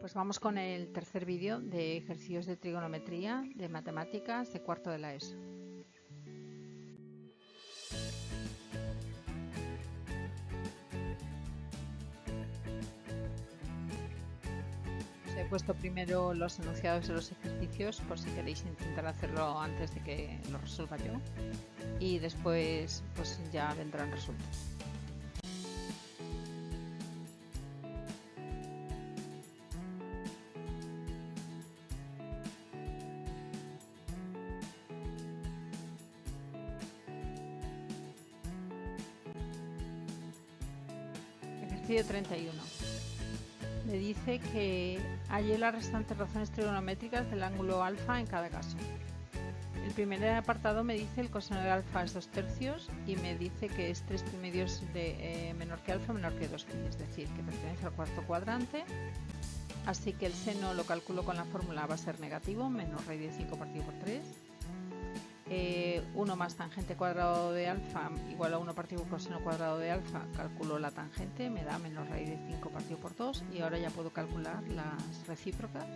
Pues vamos con el tercer vídeo de ejercicios de trigonometría de matemáticas de cuarto de la ESO. Os he puepuesto primero los enunciados de los ejercicios por si queréis intentar hacerlo antes de que lo resuelva yo, y después pues ya vendrán resultados. Ejercicio 31. Me dice que halle las restantes razones trigonométricas del ángulo alfa en cada caso. El primer apartado me dice el coseno de alfa es 2/3 y me dice que es 3/5 menor que alfa menor que 2pi, es decir, que pertenece al cuarto cuadrante. Así que el seno lo calculo con la fórmula, va a ser negativo, menos raíz de 5 partido por 3. 1 más tangente cuadrado de alfa igual a 1 partido por coseno cuadrado de alfa, calculo la tangente, me da menos raíz de 5 partido por 2, y ahora ya puedo calcular las recíprocas,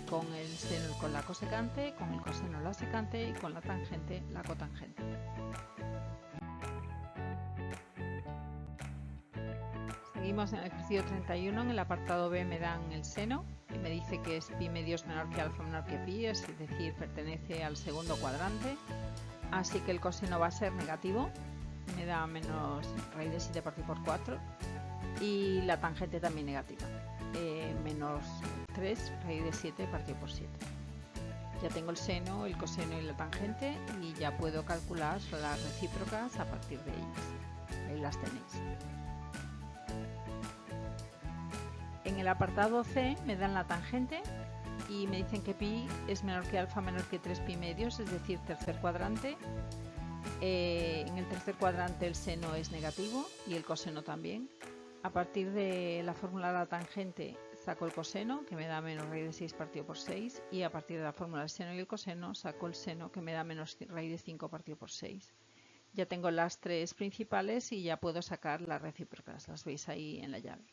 con el seno con la cosecante, con el coseno la secante y con la tangente la cotangente. Seguimos en el ejercicio 31. En el apartado B me dan el seno y me dice que es pi medios menor que alfa menor que pi, es decir, pertenece al segundo cuadrante. Así que el coseno va a ser negativo, me da menos raíz de 7 partido por 4, y la tangente también negativa, menos 3 raíz de 7 partido por 7. Ya tengo el seno, el coseno y la tangente, y ya puedo calcular las recíprocas a partir de ellas. Ahí las tenéis. En el apartado C me dan la tangente y me dicen que pi es menor que alfa menor que 3 pi medios, es decir, tercer cuadrante. En el tercer cuadrante el seno es negativo y el coseno también. A partir de la fórmula de la tangente saco el coseno, que me da menos raíz de 6 partido por 6, y a partir de la fórmula del seno y el coseno saco el seno, que me da menos raíz de 5 partido por 6. Ya tengo las tres principales y ya puedo sacar las recíprocas, las veis ahí en la llave.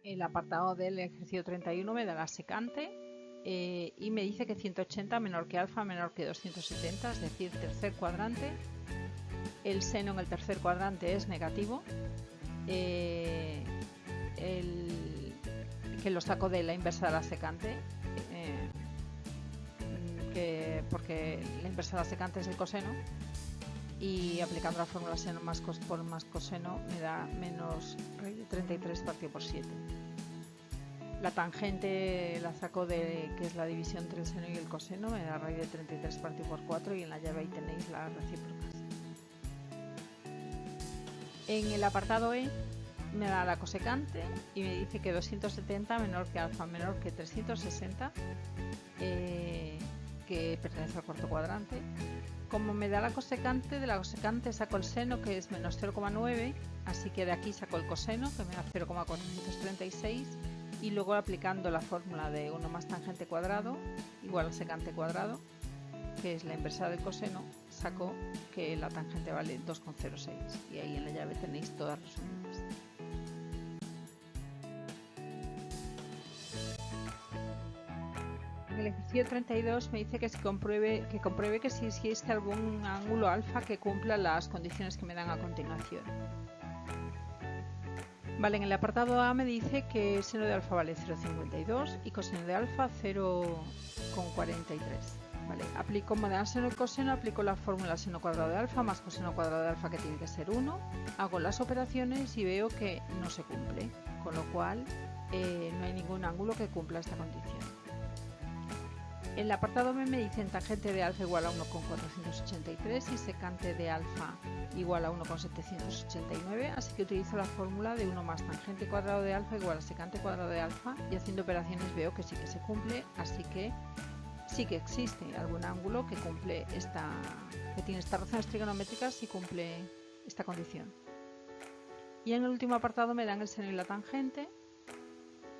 El apartado del ejercicio 31 me da la secante y me dice que 180 menor que alfa menor que 270, es decir, tercer cuadrante. El seno en el tercer cuadrante es negativo, que lo saco de la inversa de la secante, porque la inversa de la secante es el coseno, y aplicando la fórmula seno más coseno me da menos raíz de 33 partido por 7. La tangente la saco de, que es la división entre el seno y el coseno, me da raíz de 33 partido por 4, y en la llave ahí tenéis las recíprocas. En el apartado E me da la cosecante y me dice que 270 menor que alfa menor que 360, que pertenece al cuarto cuadrante. Como me da la cosecante, de la cosecante saco el seno, que es menos 0,9, así que de aquí saco el coseno, que me da 0,436, y luego aplicando la fórmula de 1 más tangente cuadrado igual a secante cuadrado, que es la inversa del coseno, saco que la tangente vale 2,06, y ahí en la llave tenéis todas resumidas. En el ejercicio 32 me dice que compruebe que si existe algún ángulo alfa que cumpla las condiciones que me dan a continuación. Vale, en el apartado A me dice que seno de alfa vale 0,52 y coseno de alfa 0,43. Vale, como me dan seno y coseno, aplico la fórmula seno cuadrado de alfa más coseno cuadrado de alfa, que tiene que ser 1. Hago las operaciones y veo que no se cumple, con lo cual no hay ningún ángulo que cumpla esta condición. En el apartado B me dicen tangente de alfa igual a 1,483 y secante de alfa igual a 1,789, así que utilizo la fórmula de 1 más tangente cuadrado de alfa igual a secante cuadrado de alfa, y haciendo operaciones veo que sí que se cumple, así que sí que existe algún ángulo que cumple que tiene estas razones trigonométricas y cumple esta condición. Y en el último apartado me dan el seno y la tangente.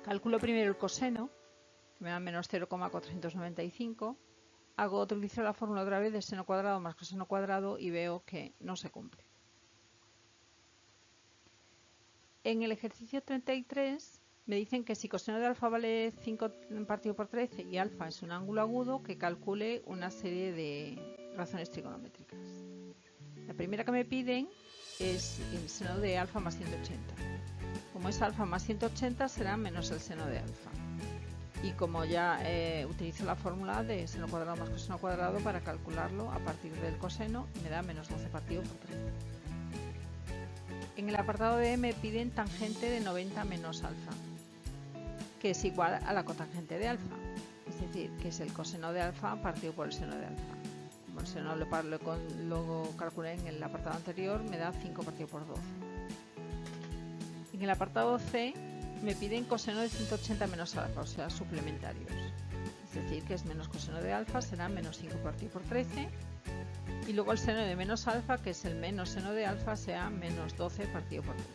Calculo primero el coseno, me da menos 0,495, utilizo la fórmula otra vez de seno cuadrado más coseno cuadrado y veo que no se cumple. En el ejercicio 33 me dicen que si coseno de alfa vale 5 partido por 13 y alfa es un ángulo agudo, que calcule una serie de razones trigonométricas. La primera que me piden es el seno de alfa más 180. Como es alfa más 180 será menos el seno de alfa. Y como ya utilizo la fórmula de seno cuadrado más coseno cuadrado para calcularlo a partir del coseno, me da menos 12 partido por 13. En el apartado D me piden tangente de 90 menos alfa, que es igual a la cotangente de alfa, es decir, que es el coseno de alfa partido por el seno de alfa. Como el seno lo calculé en el apartado anterior, me da 5 partido por 12. En el apartado C me piden coseno de 180 menos alfa, o sea, suplementarios. Es decir, que es menos coseno de alfa, será menos 5 partido por 13. Y luego el seno de menos alfa, que es el menos seno de alfa, sea menos 12 partido por 13.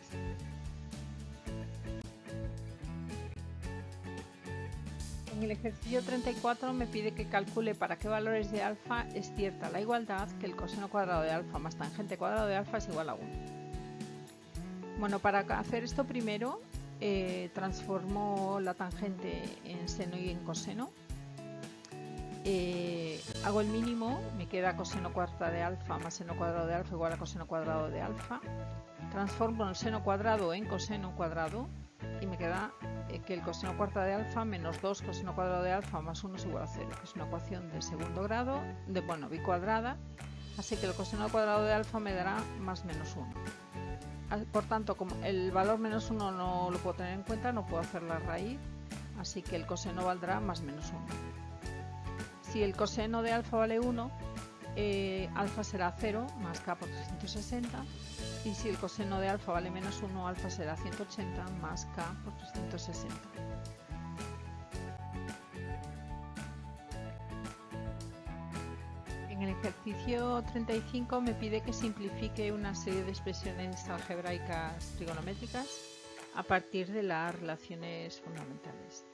En el ejercicio 34 me pide que calcule para qué valores de alfa es cierta la igualdad que el coseno cuadrado de alfa más tangente cuadrado de alfa es igual a 1. Bueno, para hacer esto primero transformo la tangente en seno y en coseno. Hago el mínimo, me queda coseno cuarta de alfa más seno cuadrado de alfa igual a coseno cuadrado de alfa. Transformo el seno cuadrado en coseno cuadrado y me queda que el coseno cuarta de alfa menos 2 coseno cuadrado de alfa más 1 es igual a 0, que es una ecuación de segundo grado, bicuadrada, así que el coseno cuadrado de alfa me dará más menos 1. Por tanto, como el valor menos 1 no lo puedo tener en cuenta, no puedo hacer la raíz, así que el coseno valdrá más menos 1. Si el coseno de alfa vale 1, alfa será 0 más k por 360, y si el coseno de alfa vale menos 1, alfa será 180 más k por 360. En el ejercicio 35 me pide que simplifique una serie de expresiones algebraicas trigonométricas a partir de las relaciones fundamentales.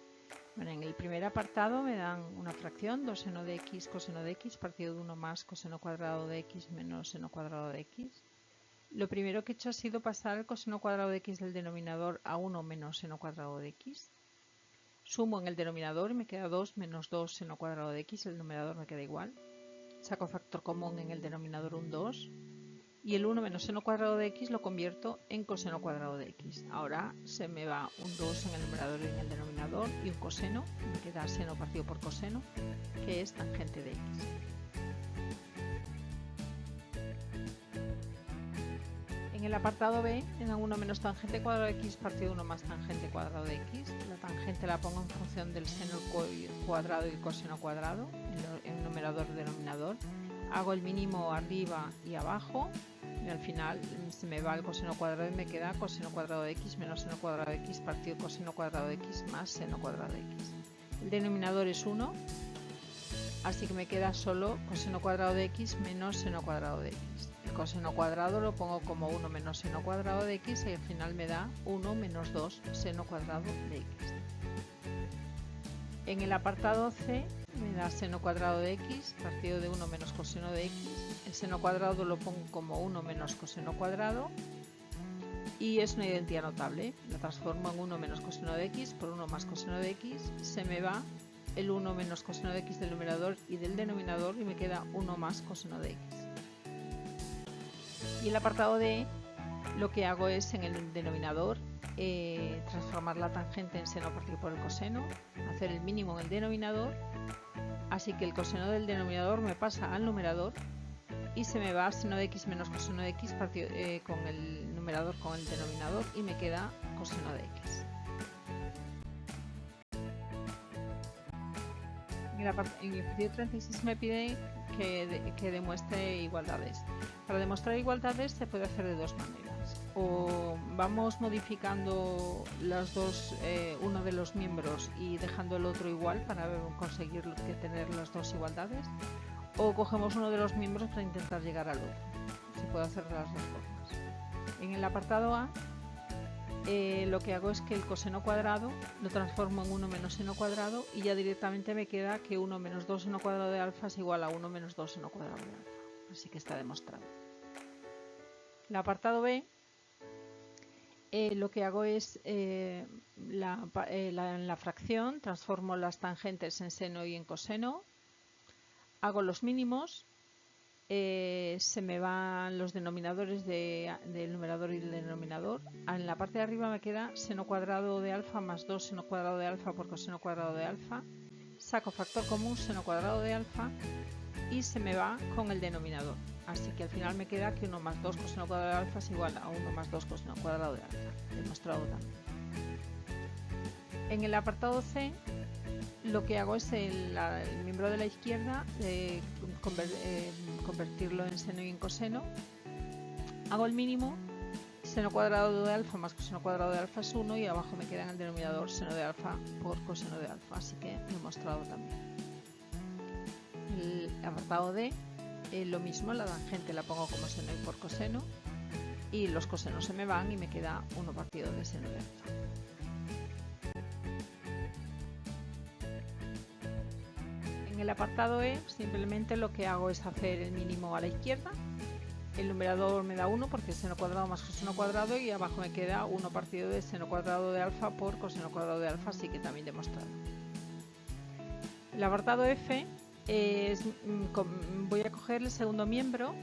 Bueno, en el primer apartado me dan una fracción, 2 seno de x coseno de x partido de 1 más coseno cuadrado de x menos seno cuadrado de x. Lo primero que he hecho ha sido pasar el coseno cuadrado de x del denominador a 1 menos seno cuadrado de x. Sumo en el denominador y me queda 2 menos 2 seno cuadrado de x, el numerador me queda igual. Saco factor común en el denominador un 2. Y el 1 menos seno cuadrado de x lo convierto en coseno cuadrado de x. Ahora se me va un 2 en el numerador y en el denominador y un coseno, me queda seno partido por coseno, que es tangente de x. En el apartado B me dan 1 menos tangente cuadrado de x partido de 1 más tangente cuadrado de x. La tangente la pongo en función del seno cuadrado y el coseno cuadrado, en numerador y denominador. Hago el mínimo arriba y abajo. Y al final se me va el coseno cuadrado y me queda coseno cuadrado de x menos seno cuadrado de x partido coseno cuadrado de x más seno cuadrado de x. El denominador es 1, así que me queda solo coseno cuadrado de x menos seno cuadrado de x. El coseno cuadrado lo pongo como 1 menos seno cuadrado de x y al final me da 1 menos 2 seno cuadrado de x. En el apartado C me da seno cuadrado de x partido de 1 menos coseno de x. El seno cuadrado lo pongo como 1 menos coseno cuadrado y es una identidad notable. La transformo en 1 menos coseno de x por 1 más coseno de x. Se me va el 1 menos coseno de x del numerador y del denominador y me queda 1 más coseno de x. Y el apartado D lo que hago es en el denominador transformar la tangente en seno partido por el coseno, hacer el mínimo en el denominador, así que el coseno del denominador me pasa al numerador y se me va seno de x menos coseno de x partido, con el numerador con el denominador y me queda coseno de x. En el ejercicio 36 me pide que demuestre igualdades. Para demostrar igualdades se puede hacer de dos maneras. O vamos modificando los dos, uno de los miembros y dejando el otro igual para conseguir tener las dos igualdades, o cogemos uno de los miembros para intentar llegar al otro. Se puede hacer de las dos formas. En el apartado A lo que hago es que el coseno cuadrado lo transformo en 1 menos seno cuadrado y ya directamente me queda que 1 menos 2 seno cuadrado de alfa es igual a 1 menos 2 seno cuadrado de alfa. Así que está demostrado. El apartado B lo que hago es en la fracción transformo las tangentes en seno y en coseno, hago los mínimos, se me van los denominadores del numerador y del denominador. En la parte de arriba me queda seno cuadrado de alfa más 2 seno cuadrado de alfa por coseno cuadrado de alfa, saco factor común seno cuadrado de alfa y se me va con el denominador. Así que al final me queda que 1 más 2 coseno cuadrado de alfa es igual a 1 más 2 coseno cuadrado de alfa, demostrado también. En el apartado C, lo que hago es el miembro de la izquierda, convertirlo en seno y en coseno. Hago el mínimo, seno cuadrado de alfa más coseno cuadrado de alfa es 1 y abajo me queda en el denominador seno de alfa por coseno de alfa, así que demostrado también. El apartado D, lo mismo, la tangente la pongo como seno y por coseno y los cosenos se me van y me queda 1 partido de seno de alfa. En el apartado E simplemente lo que hago es hacer el mínimo a la izquierda, el numerador me da 1 porque es seno cuadrado más coseno cuadrado y abajo me queda 1 partido de seno cuadrado de alfa por coseno cuadrado de alfa, así que también demostrado. El apartado F voy a coger el segundo miembro,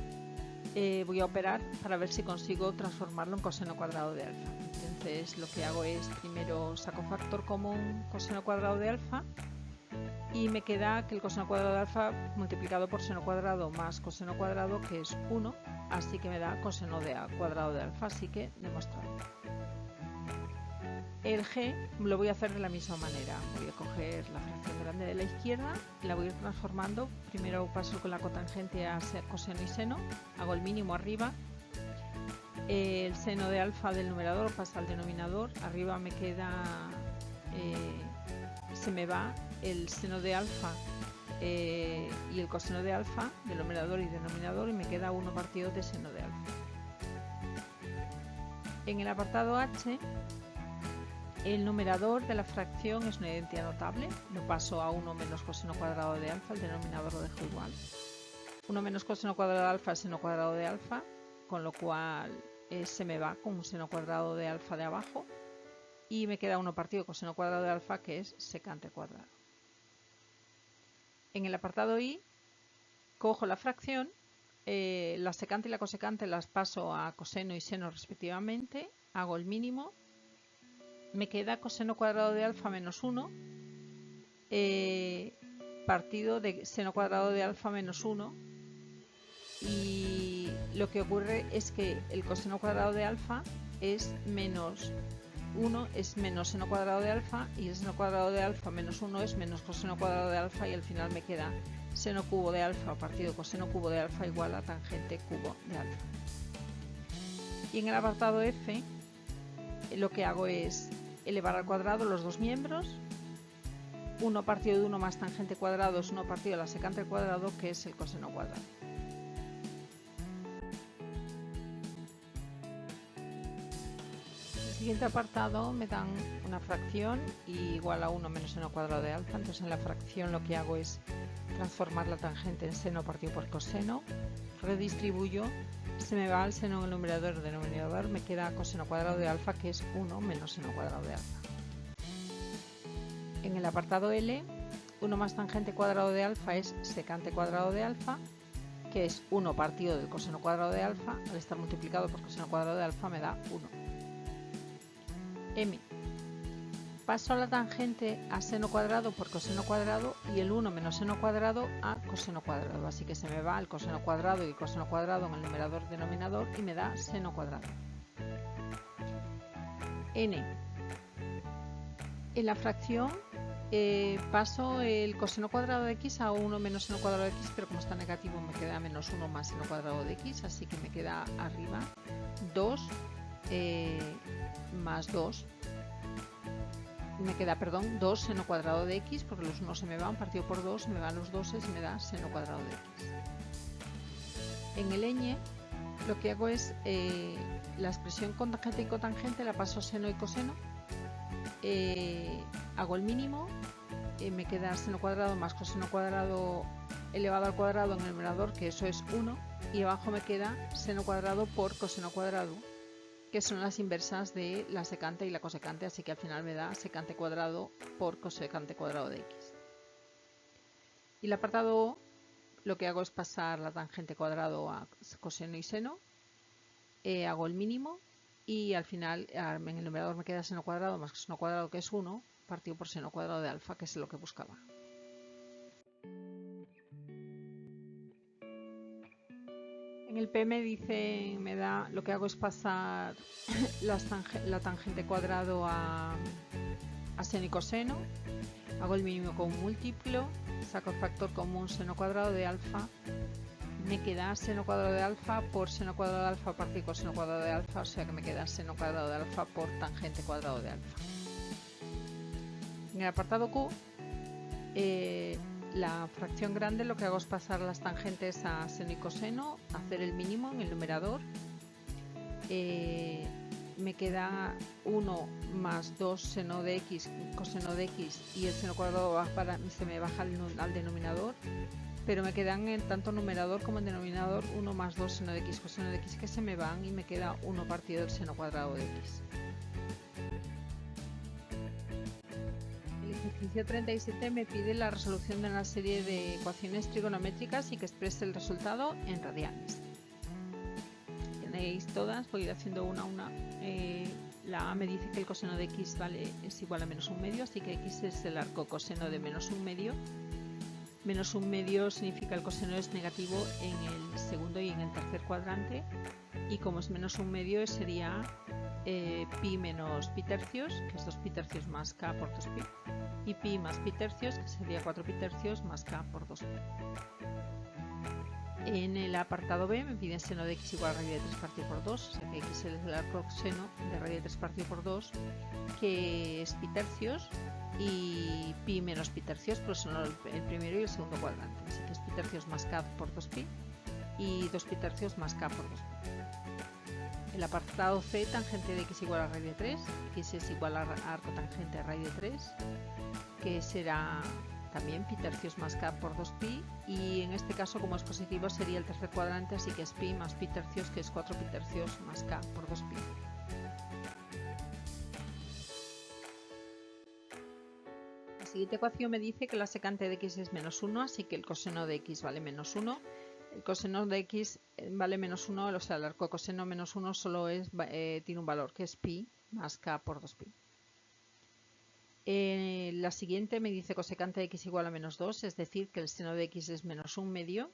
voy a operar para ver si consigo transformarlo en coseno cuadrado de alfa. Entonces lo que hago es primero saco factor común coseno cuadrado de alfa y me queda que el coseno cuadrado de alfa multiplicado por seno cuadrado más coseno cuadrado, que es 1, así que me da coseno de cuadrado de alfa, así que demostrado. El G lo voy a hacer de la misma manera, voy a coger la fracción grande de la izquierda y la voy a ir transformando. Primero paso con la cotangente a coseno y seno, hago el mínimo arriba, el seno de alfa del numerador pasa al denominador, arriba me queda, se me va el seno de alfa y el coseno de alfa del numerador y denominador y me queda 1 partido de seno de alfa. En el apartado H, el numerador de la fracción es una identidad notable, lo paso a 1 menos coseno cuadrado de alfa, el denominador lo dejo igual. 1 menos coseno cuadrado de alfa es seno cuadrado de alfa, con lo cual se me va con un seno cuadrado de alfa de abajo y me queda 1 partido coseno cuadrado de alfa, que es secante cuadrado. En el apartado I, cojo la fracción, la secante y la cosecante las paso a coseno y seno respectivamente, hago el mínimo, me queda coseno cuadrado de alfa menos 1 partido de seno cuadrado de alfa menos 1, y lo que ocurre es que el coseno cuadrado de alfa es menos 1 es menos seno cuadrado de alfa y el seno cuadrado de alfa menos 1 es menos coseno cuadrado de alfa y al final me queda seno cubo de alfa partido coseno cubo de alfa igual a tangente cubo de alfa. Y en el apartado F lo que hago es elevar al cuadrado los dos miembros, 1 partido de 1 más tangente cuadrado es 1 partido de la secante al cuadrado, que es el coseno cuadrado. En el siguiente apartado me dan una fracción igual a 1 menos seno cuadrado de alfa, entonces en la fracción lo que hago es transformar la tangente en seno partido por coseno, redistribuyo, se me va el seno en el numerador y denominador, me queda coseno cuadrado de alfa, que es 1 menos seno cuadrado de alfa. En el apartado L, 1 más tangente cuadrado de alfa es secante cuadrado de alfa, que es 1 partido del coseno cuadrado de alfa, al estar multiplicado por coseno cuadrado de alfa me da 1. M. Paso la tangente a seno cuadrado por coseno cuadrado y el 1 menos seno cuadrado a coseno cuadrado, así que se me va el coseno cuadrado y el coseno cuadrado en el numerador denominador y me da seno cuadrado. N. En la fracción paso el coseno cuadrado de x a 1 menos seno cuadrado de x, pero como está negativo me queda menos 1 más seno cuadrado de x, así que me queda arriba 2 más 2. Me queda, 2 seno cuadrado de x, porque los 1 se me van, partido por 2, se me van los 2 y me da seno cuadrado de x. En el ñ lo que hago es la expresión con tangente y cotangente la paso seno y coseno, hago el mínimo, me queda seno cuadrado más coseno cuadrado elevado al cuadrado en el numerador, que eso es 1, y abajo me queda seno cuadrado por coseno cuadrado, que son las inversas de la secante y la cosecante, así que al final me da secante cuadrado por cosecante cuadrado de x. Y el apartado O, lo que hago es pasar la tangente cuadrado a coseno y seno, hago el mínimo y al final en el numerador me queda seno cuadrado más coseno cuadrado, que es 1, partido por seno cuadrado de alfa, que es lo que buscaba. En el P me da, lo que hago es pasar la tangente cuadrado a seno y coseno, hago el mínimo con un múltiplo, saco el factor común seno cuadrado de alfa, me queda seno cuadrado de alfa por seno cuadrado de alfa partido por seno cuadrado de alfa, o sea que me queda seno cuadrado de alfa por tangente cuadrado de alfa. En el apartado Q, la fracción grande, lo que hago es pasar las tangentes a seno y coseno, hacer el mínimo en el numerador. Me queda 1 más 2 seno de x, coseno de x, y el seno cuadrado se me baja al denominador, pero me quedan en tanto numerador como en denominador 1 más 2 seno de x, coseno de x, que se me van, y me queda 1 partido del seno cuadrado de x. El ejercicio 37 me pide la resolución de una serie de ecuaciones trigonométricas y que exprese el resultado en radianes. Tenéis todas, voy a ir haciendo una a una. La A me dice que el coseno de x es igual a menos un medio, así que x es el arco coseno de menos un medio. Menos un medio significa el coseno es negativo en el segundo y en el tercer cuadrante, y como es menos un medio sería pi menos pi tercios, que es 2 pi tercios más k por 2 pi, y pi más pi tercios, que sería 4 pi tercios más k por 2 pi. En el apartado B me piden seno de x igual a raíz de 3 partido por 2, o sea que x es el arco seno de raíz de 3 partido por 2, que es pi tercios, y pi menos pi tercios, pues son el primero y el segundo cuadrante, así que es pi tercios más k por 2 pi y 2 pi tercios más k por 2 pi. El apartado C, tangente de x igual a raíz de 3, x es igual a arco tangente a raíz de 3, que será también pi tercios más k por 2 pi, y en este caso, como es positivo, sería el tercer cuadrante, así que es pi más pi tercios, que es 4 pi tercios más k por 2 pi. La siguiente ecuación me dice que la secante de x es menos 1, así que el coseno de x vale menos 1. El coseno de x vale menos 1, o sea, el arco coseno menos 1 solo tiene un valor, que es pi más k por 2 pi. La siguiente me dice cosecante de x igual a menos 2, es decir, que el seno de x es menos un medio.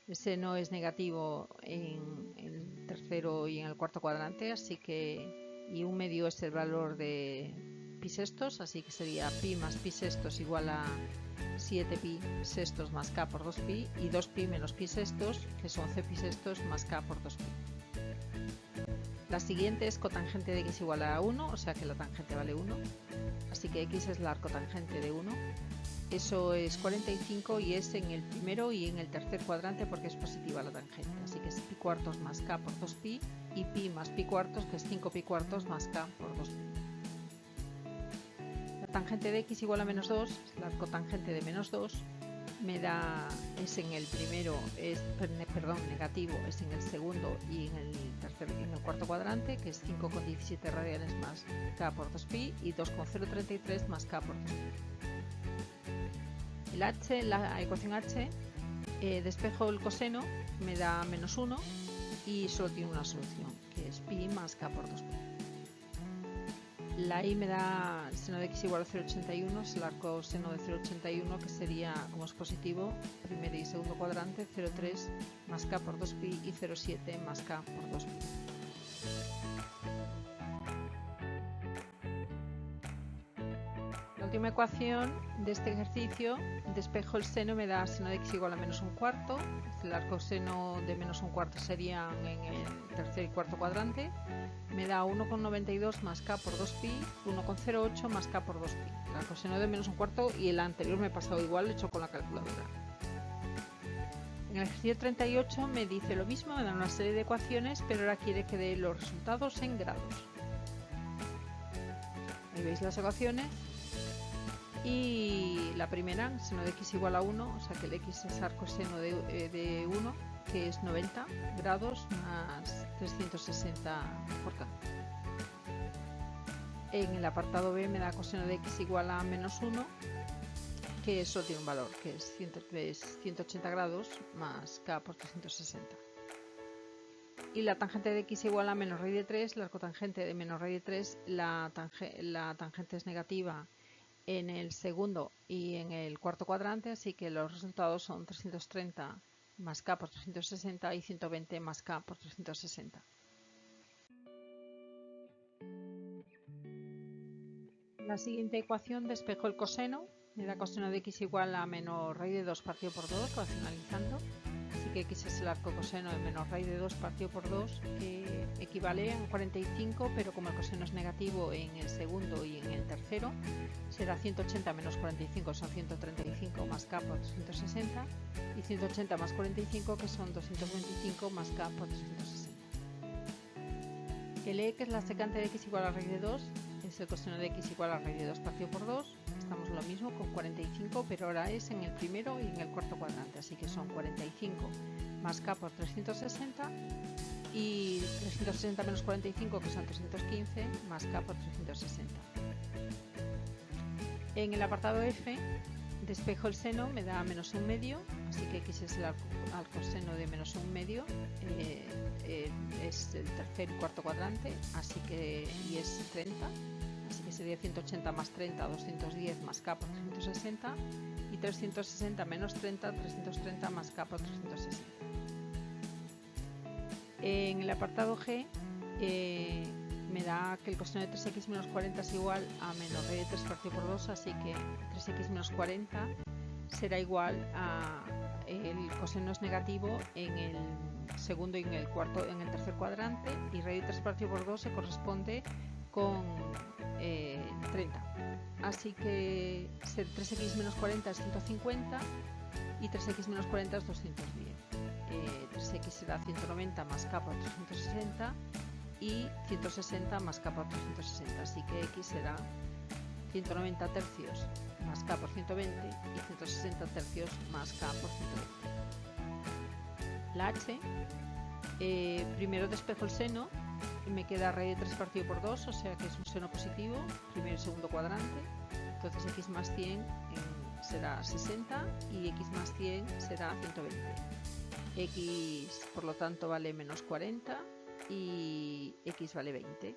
El seno es negativo en el tercero y en el cuarto cuadrante, así que, y un medio es el valor de pi sextos, así que sería pi más pi sextos igual a 7 pi sextos más k por 2 pi, y 2 pi menos pi sextos, que es 11 pi sextos más k por 2 pi. La siguiente es cotangente de x igual a 1, o sea que la tangente vale 1, así que x es la arcotangente de 1. Eso es 45 y es en el primero y en el tercer cuadrante porque es positiva la tangente, así que es pi cuartos más k por 2 pi, y pi más pi cuartos, que es 5 pi cuartos más k por 2 pi. La tangente de x igual a menos 2, la arcotangente de menos 2, me da, es en el primero, negativo, es en el segundo y en el cuarto cuadrante, que es 5,17 radianes más k por 2 pi y 2,033 más k por 2 pi. El h, la ecuación h, despejo el coseno, me da menos 1 y solo tiene una solución, que es pi más k por 2 pi. La i me da el seno de x igual a 0,81, es el arco seno de 0,81, que sería, como es positivo, primer y segundo cuadrante, 0,3 más k por 2 pi y 0,7 más k por 2 pi. La última ecuación de este ejercicio, despejo el seno, me da seno de x igual a menos un cuarto, el arco seno de menos un cuarto sería en el tercer y cuarto cuadrante, me da 1,92 más k por 2 pi, 1,08 más k por 2 pi. El arco seno de menos un cuarto, y el anterior me he pasado igual, lo he hecho con la calculadora. En el ejercicio 38 me dice lo mismo, me da una serie de ecuaciones, pero ahora quiere que dé los resultados en grados. Ahí veis las ecuaciones. Y la primera, seno de x igual a 1, o sea que el x es arco seno de 1, que es 90 grados más 360 por K. En el apartado B me da coseno de x igual a menos 1, que eso tiene un valor, que es 180 grados más K por 360. Y la tangente de x igual a menos raíz de 3, la cotangente de menos raíz de 3, la tangente es negativa en el segundo y en el cuarto cuadrante, así que los resultados son 330 más K por 360 y 120 más K por 360. La siguiente ecuación despejo el coseno, me da coseno de x igual a menos raíz de 2 partido por 2, racionalizando. Así que x es el arco coseno de menos raíz de 2 partido por 2, que equivale a 45, pero como el coseno es negativo en el segundo y en el tercero, será 180 menos 45, son 135 más K por 360, y 180 más 45, que son 225 más K por 360. El E, que es la secante de x igual a raíz de 2, es el coseno de x igual a raíz de 2 partido por 2. Estamos lo mismo con 45, pero ahora es en el primero y en el cuarto cuadrante, así que son 45 más K por 360 y 360 menos 45, que son 315, más K por 360. En el apartado F despejo el seno, me da menos 1 medio, así que x es el arcoseno de menos 1 medio, es el tercer y cuarto cuadrante, así que y es 30. Así que sería 180 más 30, 210 más K por 360, y 360 menos 30, 330 más K por 360. En el apartado G me da que el coseno de 3x menos 40 es igual a menos raíz de 3 partido por 2, así que 3x menos 40 será igual a el coseno es negativo en el segundo y en el cuarto, en el tercer cuadrante, y raíz de 3 partido por 2 se corresponde con 30, así que 3x menos 40 es 150 y 3x menos 40 es 210. 3x será 190 más K por 360 y 160 más K por 360, así que x será 190 tercios más K por 120 y 160 tercios más K por 120. La H, primero despejo el seno y me queda raíz de 3 partido por 2, o sea que es un seno positivo, primero y segundo cuadrante. Entonces x más 100 será 60 y x más 100 será 120. X por lo tanto vale menos 40 y x vale 20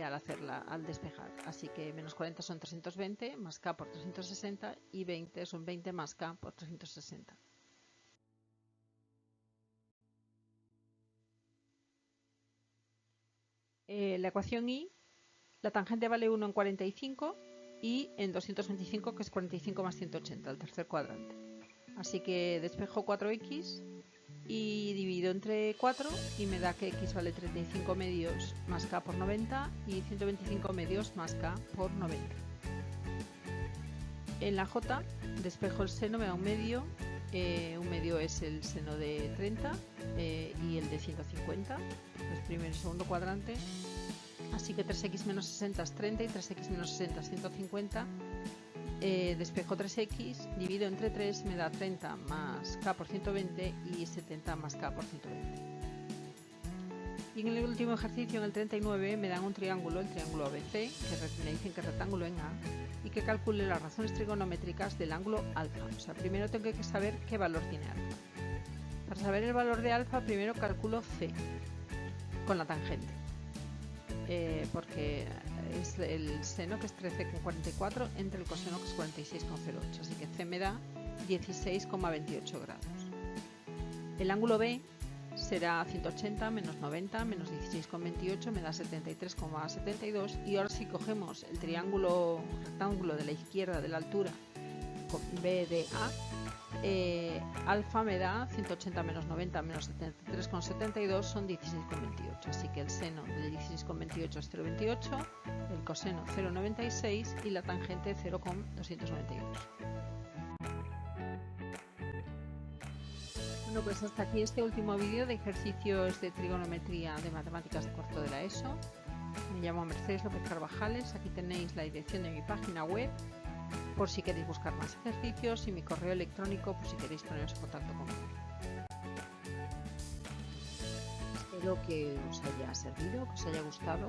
al despejar. Así que menos 40 son 320 más K por 360 y 20 son 20 más K por 360. La ecuación Y, la tangente vale 1 en 45 y en 225, que es 45 más 180, el tercer cuadrante. Así que despejo 4x y divido entre 4 y me da que x vale 35 medios más K por 90 y 125 medios más K por 90. En la J despejo el seno, me da un medio es el seno de 30 y el de 150, es primero y segundo cuadrante, así que 3x menos 60 es 30 y 3x menos 60 es 150. Despejo 3x, divido entre 3, me da 30 más K por 120 y 70 más K por 120. Y en el último ejercicio, en el 39, me dan un triángulo, el triángulo ABC, que me dicen que es rectángulo en A, y que calcule las razones trigonométricas del ángulo alfa. O sea, primero tengo que saber qué valor tiene alfa. Para saber el valor de alfa, primero calculo C con la tangente, porque es el seno, que es 13,44, entre el coseno, que es 46,08, así que C me da 16,28 grados. El ángulo B será 180 menos 90 menos 16,28, me da 73,72, y ahora si cogemos el triángulo rectángulo de la izquierda de la altura con BDA, alfa me da 180 menos 90 menos 73,72, son 16,28, así que el seno de 16,28 es 0,28, el coseno 0,96 y la tangente 0,292. Bueno, pues hasta aquí este último vídeo de ejercicios de trigonometría de matemáticas de cuarto de la ESO. Me llamo Mercedes López Carvajales, aquí tenéis la dirección de mi página web por si queréis buscar más ejercicios y mi correo electrónico por si queréis poneros en contacto conmigo. espero que os haya servido, que os haya gustado,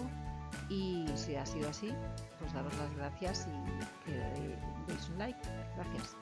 y si ha sido así, pues daros las gracias y que deis un like. Gracias.